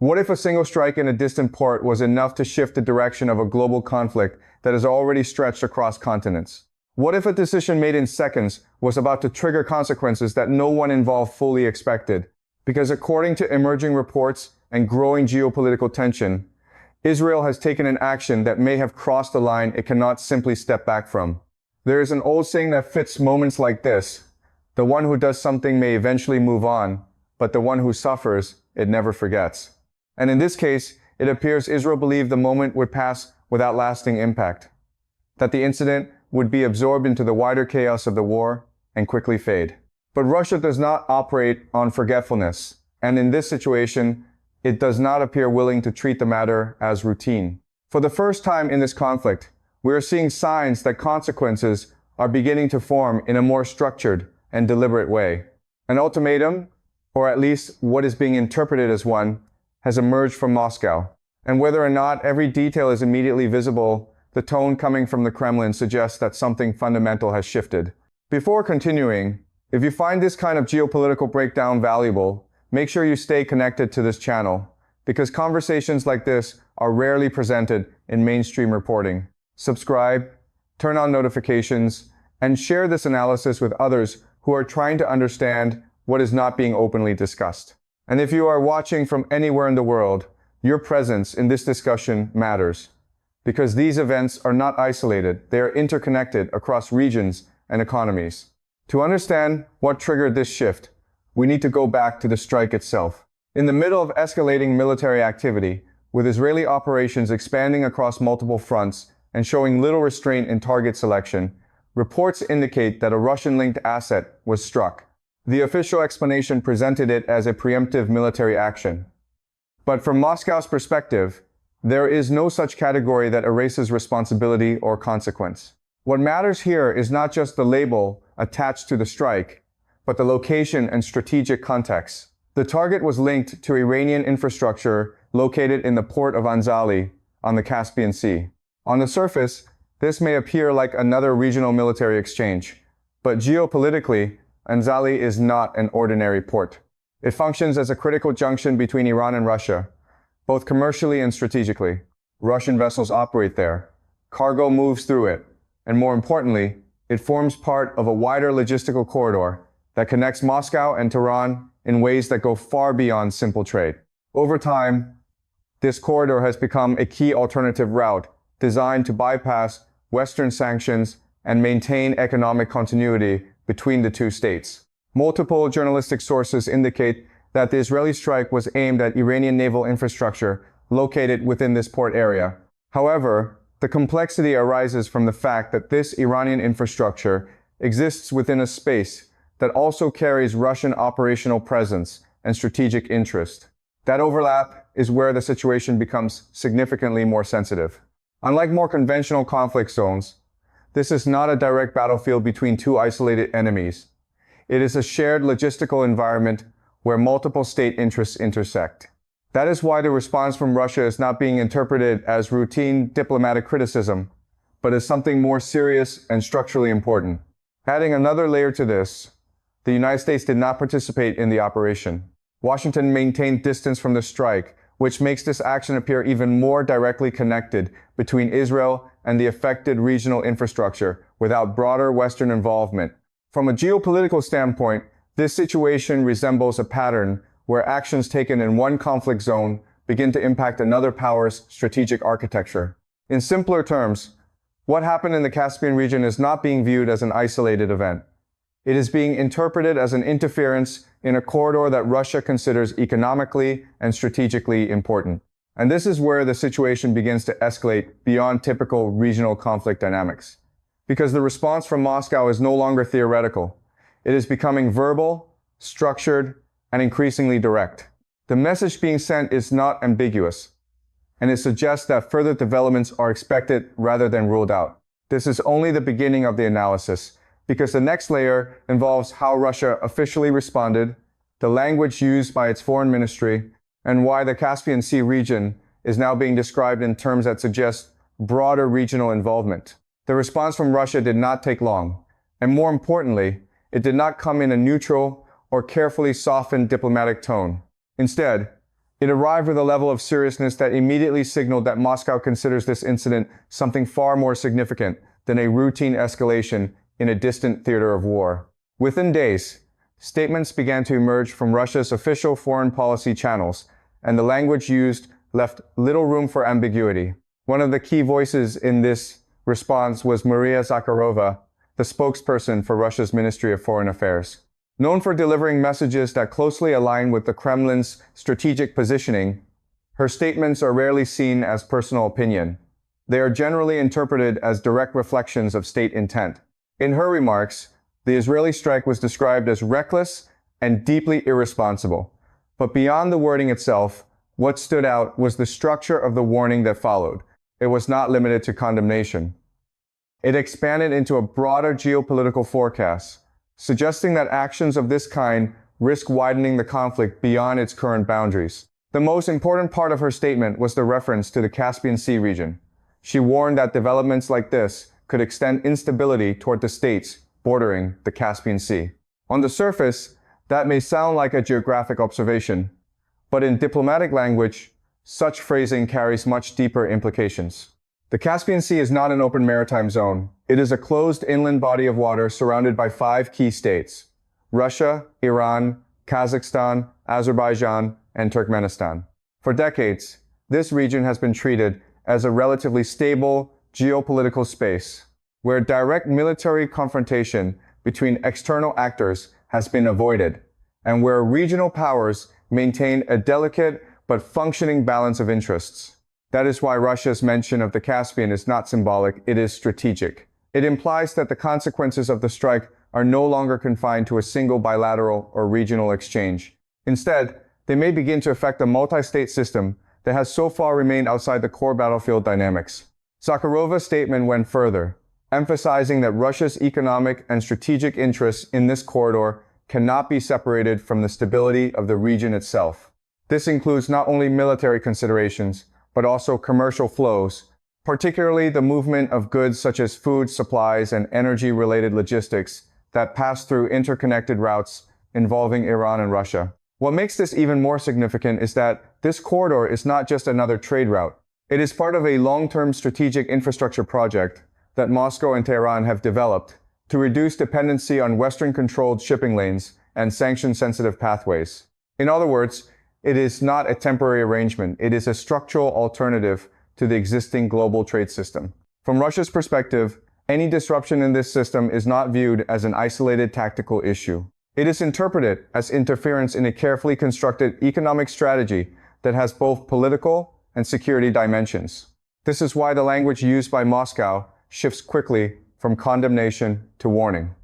What if a single strike in a distant port was enough to shift the direction of a global conflict that has already stretched across continents? What if a decision made in seconds was about to trigger consequences that no one involved fully expected? Because according to emerging reports and growing geopolitical tension, Israel has taken an action that may have crossed a line it cannot simply step back from. There is an old saying that fits moments like this: the one who does something may eventually move on, but the one who suffers, it never forgets. And in this case, it appears Israel believed the moment would pass without lasting impact, that the incident would be absorbed into the wider chaos of the war and quickly fade. But Russia does not operate on forgetfulness, and in this situation, it does not appear willing to treat the matter as routine. For the first time in this conflict, we are seeing signs that consequences are beginning to form in a more structured and deliberate way. An ultimatum, or at least what is being interpreted as one, has emerged from Moscow. And whether or not every detail is immediately visible, the tone coming from the Kremlin suggests that something fundamental has shifted. Before continuing, if you find this kind of geopolitical breakdown valuable, make sure you stay connected to this channel, because conversations like this are rarely presented in mainstream reporting. Subscribe, turn on notifications, and share this analysis with others who are trying to understand what is not being openly discussed. And if you are watching from anywhere in the world, your presence in this discussion matters, because these events are not isolated, they are interconnected across regions and economies. To understand what triggered this shift, we need to go back to the strike itself. In the middle of escalating military activity, with Israeli operations expanding across multiple fronts and showing little restraint in target selection, reports indicate that a Russian-linked asset was struck. The official explanation presented it as a preemptive military action. But from Moscow's perspective, there is no such category that erases responsibility or consequence. What matters here is not just the label attached to the strike, but the location and strategic context. The target was linked to Iranian infrastructure located in the port of Anzali on the Caspian Sea. On the surface, this may appear like another regional military exchange, but geopolitically, Anzali is not an ordinary port. It functions as a critical junction between Iran and Russia, both commercially and strategically. Russian vessels operate there. Cargo moves through it. And more importantly, it forms part of a wider logistical corridor that connects Moscow and Tehran in ways that go far beyond simple trade. Over time, this corridor has become a key alternative route designed to bypass Western sanctions and maintain economic continuity between the two states. Multiple journalistic sources indicate that the Israeli strike was aimed at Iranian naval infrastructure located within this port area. However, the complexity arises from the fact that this Iranian infrastructure exists within a space that also carries Russian operational presence and strategic interest. That overlap is where the situation becomes significantly more sensitive. Unlike more conventional conflict zones, this is not a direct battlefield between two isolated enemies. It is a shared logistical environment where multiple state interests intersect. That is why the response from Russia is not being interpreted as routine diplomatic criticism, but as something more serious and structurally important. Adding another layer to this, the United States did not participate in the operation. Washington maintained distance from the strike, which makes this action appear even more directly connected between Israel and the affected regional infrastructure without broader Western involvement. From a geopolitical standpoint, this situation resembles a pattern where actions taken in one conflict zone begin to impact another power's strategic architecture. In simpler terms, what happened in the Caspian region is not being viewed as an isolated event. It is being interpreted as an interference in a corridor that Russia considers economically and strategically important. And this is where the situation begins to escalate beyond typical regional conflict dynamics. Because the response from Moscow is no longer theoretical. It is becoming verbal, structured, and increasingly direct. The message being sent is not ambiguous, and it suggests that further developments are expected rather than ruled out. This is only the beginning of the analysis, because the next layer involves how Russia officially responded, the language used by its foreign ministry, and why the Caspian Sea region is now being described in terms that suggest broader regional involvement. The response from Russia did not take long, and more importantly, it did not come in a neutral or carefully softened diplomatic tone. Instead, It arrived with a level of seriousness that immediately signaled that Moscow considers this incident something far more significant than a routine escalation in a distant theater of war. Within days, statements began to emerge from Russia's official foreign policy channels, and the language used left little room for ambiguity. One of the key voices in this response was Maria Zakharova, the spokesperson for Russia's Ministry of Foreign Affairs. Known for delivering messages that closely align with the Kremlin's strategic positioning, her statements are rarely seen as personal opinion. They are generally interpreted as direct reflections of state intent. In her remarks, the Israeli strike was described as reckless and deeply irresponsible. But beyond the wording itself, what stood out was the structure of the warning that followed. It was not limited to condemnation. It expanded into a broader geopolitical forecast, suggesting that actions of this kind risk widening the conflict beyond its current boundaries. The most important part of her statement was the reference to the Caspian Sea region. She warned that developments like this could extend instability toward the states bordering the Caspian Sea. On the surface, that may sound like a geographic observation, but in diplomatic language, such phrasing carries much deeper implications. The Caspian Sea is not an open maritime zone. It is a closed inland body of water surrounded by 5 key states: Russia, Iran, Kazakhstan, Azerbaijan, and Turkmenistan. For decades, this region has been treated as a relatively stable geopolitical space, where direct military confrontation between external actors has been avoided, and where regional powers maintain a delicate but functioning balance of interests. That is why Russia's mention of the Caspian is not symbolic, it is strategic. It implies that the consequences of the strike are no longer confined to a single bilateral or regional exchange. Instead, they may begin to affect a multi-state system that has so far remained outside the core battlefield dynamics. Zakharova's statement went further, emphasizing that Russia's economic and strategic interests in this corridor cannot be separated from the stability of the region itself. This includes not only military considerations, but also commercial flows, particularly the movement of goods such as food, supplies, and energy-related logistics that pass through interconnected routes involving Iran and Russia. What makes this even more significant is that this corridor is not just another trade route. It is part of a long-term strategic infrastructure project that Moscow and Tehran have developed to reduce dependency on Western-controlled shipping lanes and sanction-sensitive pathways. In other words, it is not a temporary arrangement. It is a structural alternative to the existing global trade system. From Russia's perspective, any disruption in this system is not viewed as an isolated tactical issue. It is interpreted as interference in a carefully constructed economic strategy that has both political and security dimensions. This is why the language used by Moscow shifts quickly from condemnation to warning.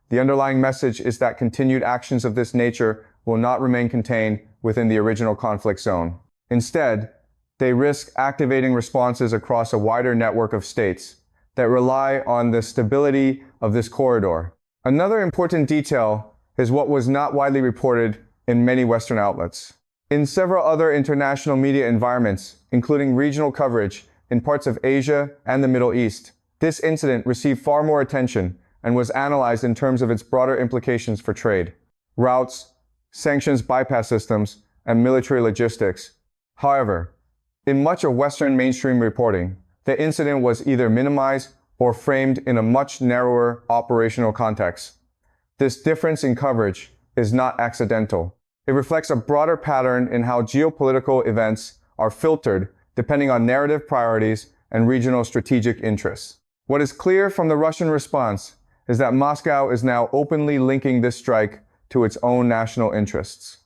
The underlying message is that continued actions of this nature will not remain contained within the original conflict zone. Instead, they risk activating responses across a wider network of states that rely on the stability of this corridor. Another important detail is what was not widely reported in many Western outlets. In several other international media environments, including regional coverage in parts of Asia and the Middle East, this incident received far more attention and was analyzed in terms of its broader implications for trade, routes, sanctions bypass systems, and military logistics. However, in much of Western mainstream reporting, the incident was either minimized or framed in a much narrower operational context. This difference in coverage is not accidental. It reflects a broader pattern in how geopolitical events are filtered depending on narrative priorities and regional strategic interests. What is clear from the Russian response is that Moscow is now openly linking this strike to its own national interests.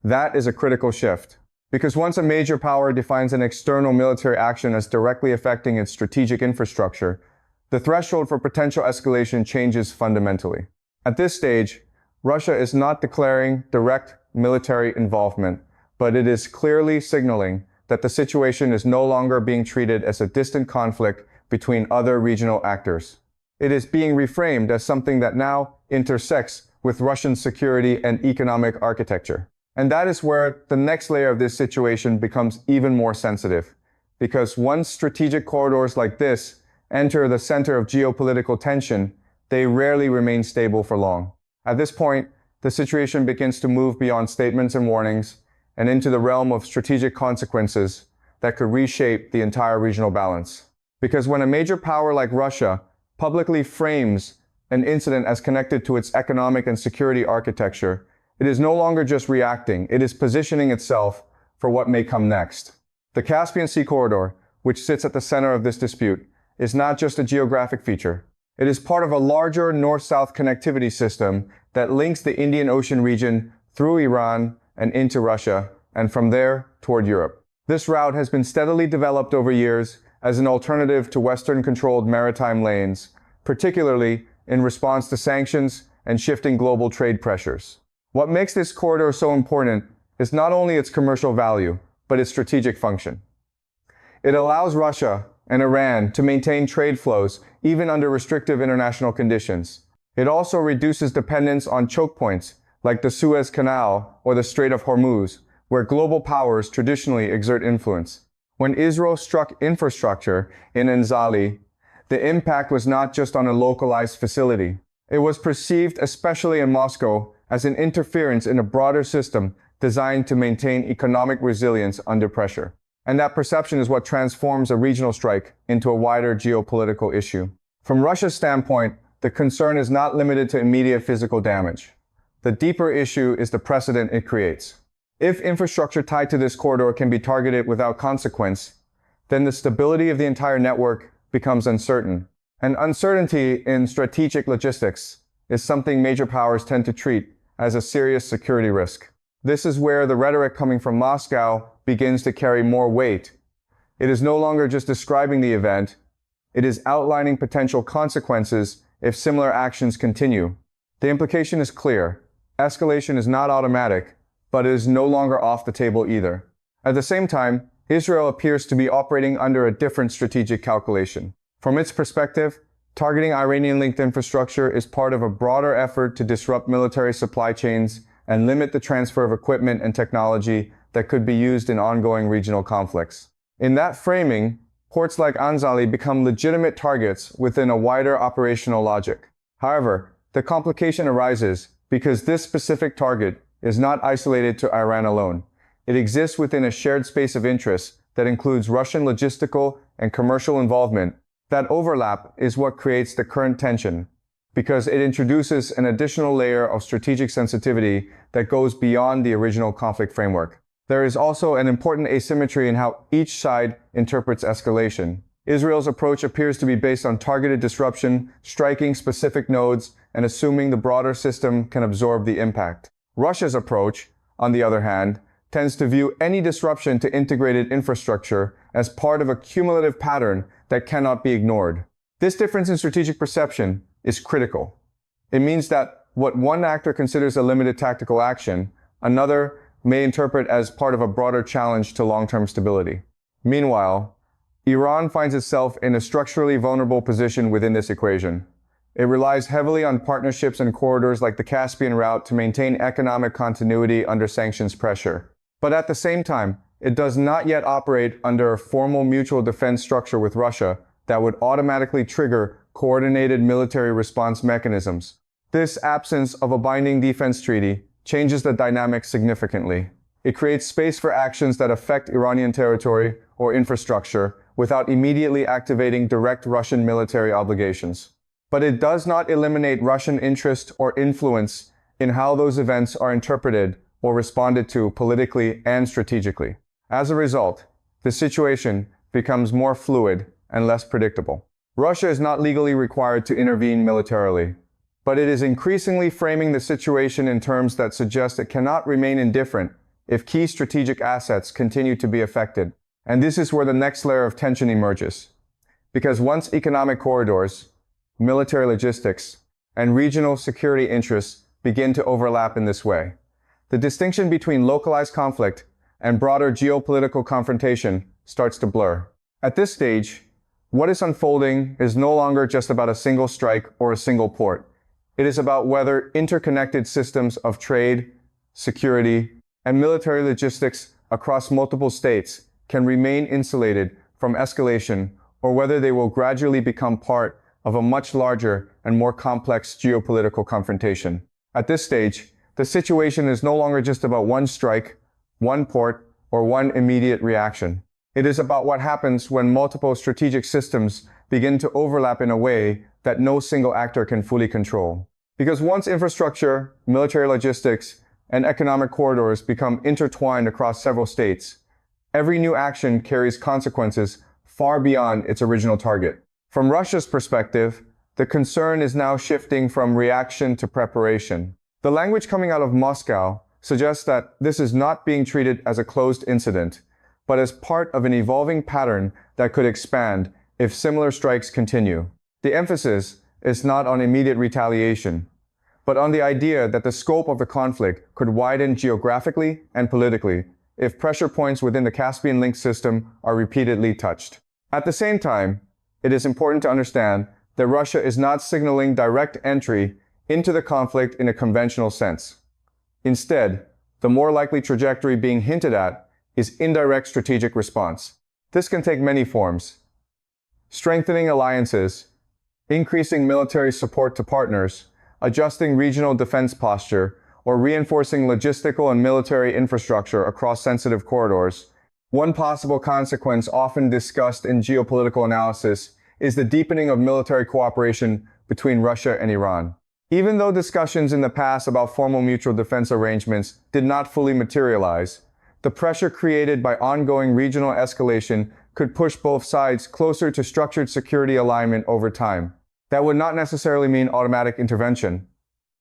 That is a critical shift, because once a major power defines an external military action as directly affecting its strategic infrastructure, the threshold for potential escalation changes fundamentally. At this stage, Russia is not declaring direct military involvement, but it is clearly signaling that the situation is no longer being treated as a distant conflict between other regional actors. It is being reframed as something that now intersects with Russian security and economic architecture. And that is where the next layer of this situation becomes even more sensitive, because once strategic corridors like this enter the center of geopolitical tension, they rarely remain stable for long. At this point, the situation begins to move beyond statements and warnings and into the realm of strategic consequences that could reshape the entire regional balance. Because when a major power like Russia publicly frames an incident as connected to its economic and security architecture, it is no longer just reacting, it is positioning itself for what may come next. The Caspian Sea corridor, which sits at the center of this dispute, is not just a geographic feature. It is part of a larger north-south connectivity system that links the Indian Ocean region through Iran and into Russia, and from there toward Europe. This route has been steadily developed over years as an alternative to Western-controlled maritime lanes, particularly in response to sanctions and shifting global trade pressures. What makes this corridor so important is not only its commercial value, but its strategic function. It allows Russia and Iran to maintain trade flows even under restrictive international conditions. It also reduces dependence on choke points like the Suez Canal or the Strait of Hormuz, where global powers traditionally exert influence. When Israel struck infrastructure in Anzali, the impact was not just on a localized facility. It was perceived, especially in Moscow, as an interference in a broader system designed to maintain economic resilience under pressure. And that perception is what transforms a regional strike into a wider geopolitical issue. From Russia's standpoint, the concern is not limited to immediate physical damage. The deeper issue is the precedent it creates. If infrastructure tied to this corridor can be targeted without consequence, then the stability of the entire network becomes uncertain. And uncertainty in strategic logistics is something major powers tend to treat as a serious security risk. This is where the rhetoric coming from Moscow begins to carry more weight. It is no longer just describing the event, it is outlining potential consequences if similar actions continue. The implication is clear. Escalation is not automatic, but it is no longer off the table either. At the same time, Israel appears to be operating under a different strategic calculation. From its perspective, targeting Iranian-linked infrastructure is part of a broader effort to disrupt military supply chains and limit the transfer of equipment and technology that could be used in ongoing regional conflicts. In that framing, ports like Anzali become legitimate targets within a wider operational logic. However, the complication arises because this specific target is not isolated to Iran alone. It exists within a shared space of interest that includes Russian logistical and commercial involvement. That overlap is what creates the current tension, because it introduces an additional layer of strategic sensitivity that goes beyond the original conflict framework. There is also an important asymmetry in how each side interprets escalation. Israel's approach appears to be based on targeted disruption, striking specific nodes, and assuming the broader system can absorb the impact. Russia's approach, on the other hand, tends to view any disruption to integrated infrastructure as part of a cumulative pattern that cannot be ignored. This difference in strategic perception is critical. It means that what one actor considers a limited tactical action, another may interpret as part of a broader challenge to long-term stability. Meanwhile, Iran finds itself in a structurally vulnerable position within this equation. It relies heavily on partnerships and corridors like the Caspian route to maintain economic continuity under sanctions pressure. But at the same time, it does not yet operate under a formal mutual defense structure with Russia that would automatically trigger coordinated military response mechanisms. This absence of a binding defense treaty changes the dynamic significantly. It creates space for actions that affect Iranian territory or infrastructure without immediately activating direct Russian military obligations. But it does not eliminate Russian interest or influence in how those events are interpreted or responded to politically and strategically. As a result, the situation becomes more fluid and less predictable. Russia is not legally required to intervene militarily, but it is increasingly framing the situation in terms that suggest it cannot remain indifferent if key strategic assets continue to be affected. And this is where the next layer of tension emerges. Because once economic corridors, military logistics, and regional security interests begin to overlap in this way, the distinction between localized conflict and broader geopolitical confrontation starts to blur. At this stage, what is unfolding is no longer just about a single strike or a single port. It is about whether interconnected systems of trade, security, and military logistics across multiple states can remain insulated from escalation, or whether they will gradually become part of a much larger and more complex geopolitical confrontation. At this stage, the situation is no longer just about one strike one port, or one immediate reaction. It is about what happens when multiple strategic systems begin to overlap in a way that no single actor can fully control. Because once infrastructure, military logistics, and economic corridors become intertwined across several states, every new action carries consequences far beyond its original target. From Russia's perspective, the concern is now shifting from reaction to preparation. The language coming out of Moscow suggests that this is not being treated as a closed incident, but as part of an evolving pattern that could expand if similar strikes continue. The emphasis is not on immediate retaliation, but on the idea that the scope of the conflict could widen geographically and politically if pressure points within the Caspian link system are repeatedly touched. At the same time, it is important to understand that Russia is not signaling direct entry into the conflict in a conventional sense. Instead, the more likely trajectory being hinted at is indirect strategic response. This can take many forms: strengthening alliances, increasing military support to partners, adjusting regional defense posture, or reinforcing logistical and military infrastructure across sensitive corridors. One possible consequence often discussed in geopolitical analysis is the deepening of military cooperation between Russia and Iran. Even though discussions in the past about formal mutual defense arrangements did not fully materialize, the pressure created by ongoing regional escalation could push both sides closer to structured security alignment over time. That would not necessarily mean automatic intervention,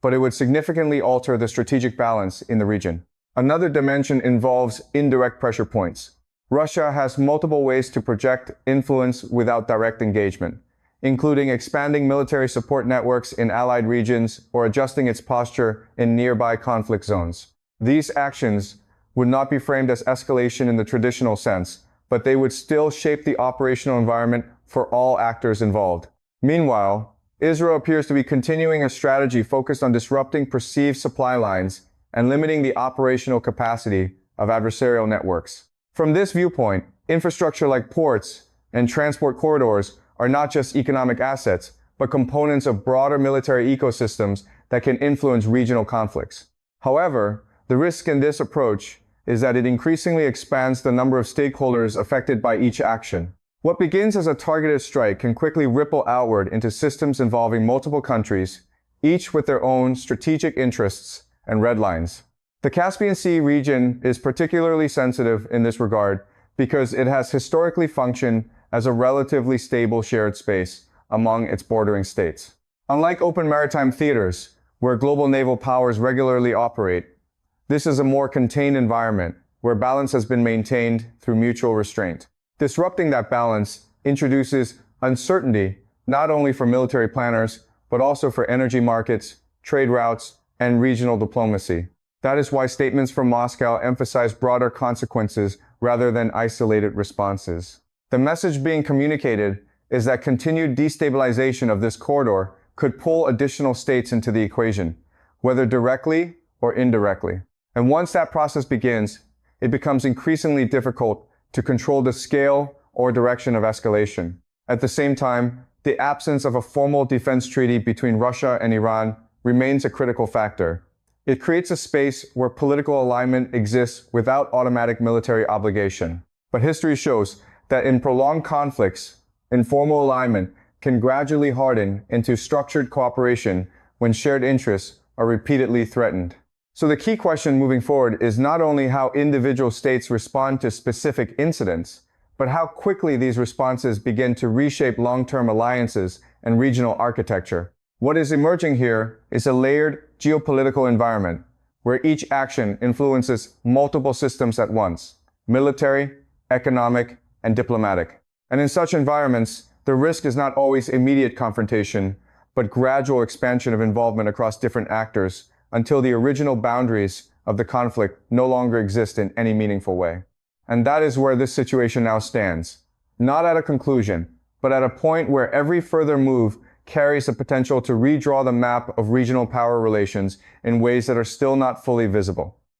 but it would significantly alter the strategic balance in the region. Another dimension involves indirect pressure points. Russia has multiple ways to project influence without direct engagement, including expanding military support networks in allied regions or adjusting its posture in nearby conflict zones. These actions would not be framed as escalation in the traditional sense, but they would still shape the operational environment for all actors involved. Meanwhile, Israel appears to be continuing a strategy focused on disrupting perceived supply lines and limiting the operational capacity of adversarial networks. From this viewpoint, infrastructure like ports and transport corridors are not just economic assets, but components of broader military ecosystems that can influence regional conflicts. However, the risk in this approach is that it increasingly expands the number of stakeholders affected by each action. What begins as a targeted strike can quickly ripple outward into systems involving multiple countries, each with their own strategic interests and red lines. The Caspian Sea region is particularly sensitive in this regard because it has historically functioned as a relatively stable shared space among its bordering states. Unlike open maritime theaters, where global naval powers regularly operate, this is a more contained environment where balance has been maintained through mutual restraint. Disrupting that balance introduces uncertainty not only for military planners, but also for energy markets, trade routes, and regional diplomacy. That is why statements from Moscow emphasize broader consequences rather than isolated responses. The message being communicated is that continued destabilization of this corridor could pull additional states into the equation, whether directly or indirectly. And once that process begins, it becomes increasingly difficult to control the scale or direction of escalation. At the same time, the absence of a formal defense treaty between Russia and Iran remains a critical factor. It creates a space where political alignment exists without automatic military obligation. But history shows that in prolonged conflicts, informal alignment can gradually harden into structured cooperation when shared interests are repeatedly threatened. So the key question moving forward is not only how individual states respond to specific incidents, but how quickly these responses begin to reshape long-term alliances and regional architecture. What is emerging here is a layered geopolitical environment where each action influences multiple systems at once: military, economic, and diplomatic. And in such environments, the risk is not always immediate confrontation, but gradual expansion of involvement across different actors until the original boundaries of the conflict no longer exist in any meaningful way. And that is where this situation now stands. Not at a conclusion, but at a point where every further move carries the potential to redraw the map of regional power relations in ways that are still not fully visible.